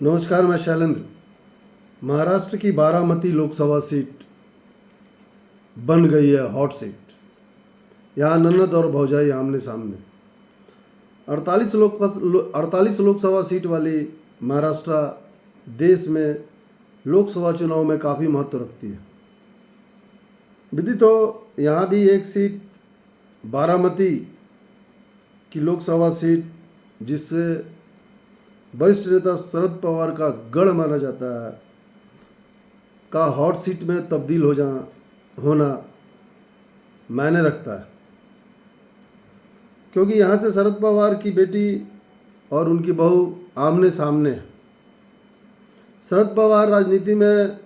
नमस्कार, मैं शैलेंद्र। महाराष्ट्र की बारामती लोकसभा सीट बन गई है हॉट सीट। यहाँ ननद और भौजाई आमने सामने। 48 लोकसभा सीट वाली महाराष्ट्र देश में लोकसभा चुनाव में काफ़ी महत्व रखती है। विदित हो, यहाँ भी एक सीट बारामती की लोकसभा सीट, जिससे वरिष्ठ नेता शरद पवार का गढ़ माना जाता है, का हॉट सीट में तब्दील होना मायने रखता है। क्योंकि यहाँ से शरद पवार की बेटी और उनकी बहू आमने सामने है। शरद पवार राजनीति में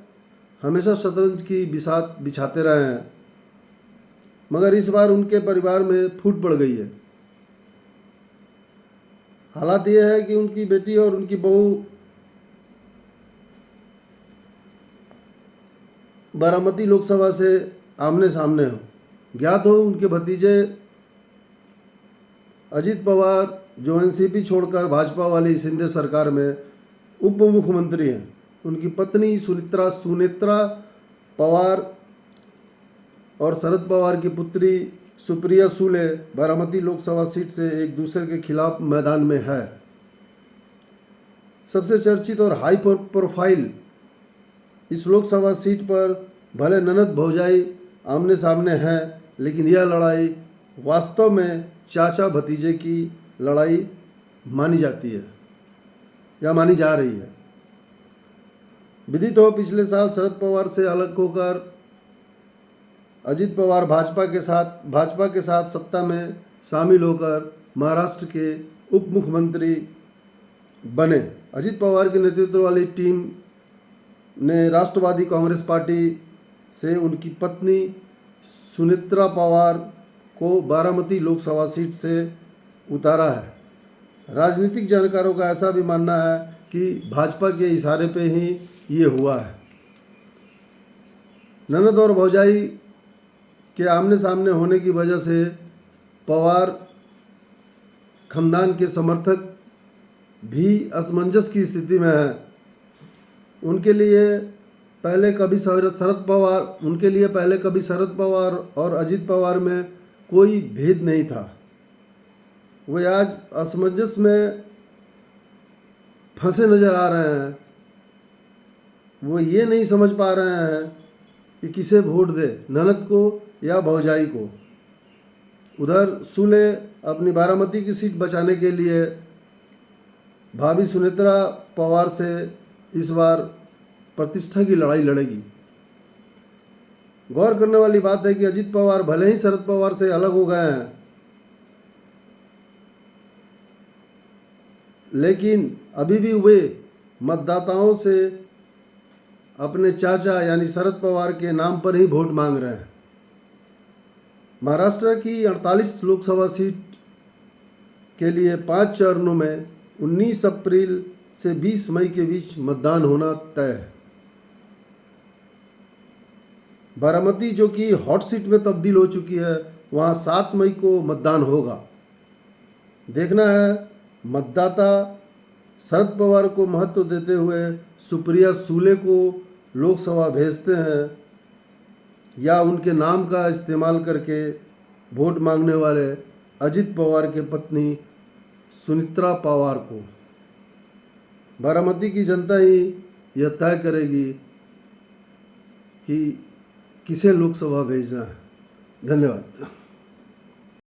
हमेशा शतरंज की बिसात बिछाते रहे हैं, मगर इस बार उनके परिवार में फूट पड़ गई है। हालात यह है कि उनकी बेटी और उनकी बहू बारामती लोकसभा से आमने सामने हो। ज्ञात हो, उनके भतीजे अजित पवार, जो एनसीपी छोड़कर भाजपा वाली शिंदे सरकार में उप मुख्यमंत्री हैं, उनकी पत्नी सुनेत्रा पवार और शरद पवार की पुत्री सुप्रिया सुले बारामती लोकसभा सीट से एक दूसरे के खिलाफ मैदान में है। सबसे चर्चित और हाई प्रोफाइल इस लोकसभा सीट पर भले ननद भौजाई आमने सामने हैं, लेकिन यह लड़ाई वास्तव में चाचा भतीजे की लड़ाई मानी जाती है या मानी जा रही है। विदित हो, पिछले साल शरद पवार से अलग होकर अजित पवार भाजपा के साथ सत्ता में शामिल होकर महाराष्ट्र के उप मुख्यमंत्री बने। अजित पवार के नेतृत्व वाली टीम ने राष्ट्रवादी कांग्रेस पार्टी से उनकी पत्नी सुनेत्रा पवार को बारामती लोकसभा सीट से उतारा है। राजनीतिक जानकारों का ऐसा भी मानना है कि भाजपा के इशारे पे ही ये हुआ है। ननद और भौजाई के आमने सामने होने की वजह से पवार खानदान के समर्थक भी असमंजस की स्थिति में हैं। उनके लिए पहले कभी शरद पवार और अजित पवार में कोई भेद नहीं था। वे आज असमंजस में फंसे नजर आ रहे हैं। वो ये नहीं समझ पा रहे हैं कि किसे वोट दे, ननद को या भौजाई को। उधर सुले अपनी बारामती की सीट बचाने के लिए भाभी सुनेत्रा पवार से इस बार प्रतिष्ठा की लड़ाई लड़ेगी। गौर करने वाली बात है कि अजित पवार भले ही शरद पवार से अलग हो गए हैं, लेकिन अभी भी वे मतदाताओं से अपने चाचा यानी शरद पवार के नाम पर ही वोट मांग रहे हैं। महाराष्ट्र की 48 लोकसभा सीट के लिए 5 चरणों में 19 अप्रैल से 20 मई के बीच मतदान होना तय है। बारामती, जो कि हॉट सीट में तब्दील हो चुकी है, वहाँ 7 मई को मतदान होगा। देखना है मतदाता शरद पवार को महत्व देते हुए सुप्रिया सुले को लोकसभा भेजते हैं या उनके नाम का इस्तेमाल करके वोट मांगने वाले अजित पवार के पत्नी सुनेत्रा पवार को। बारामती की जनता ही यह तय करेगी कि किसे लोकसभा भेजना है। धन्यवाद।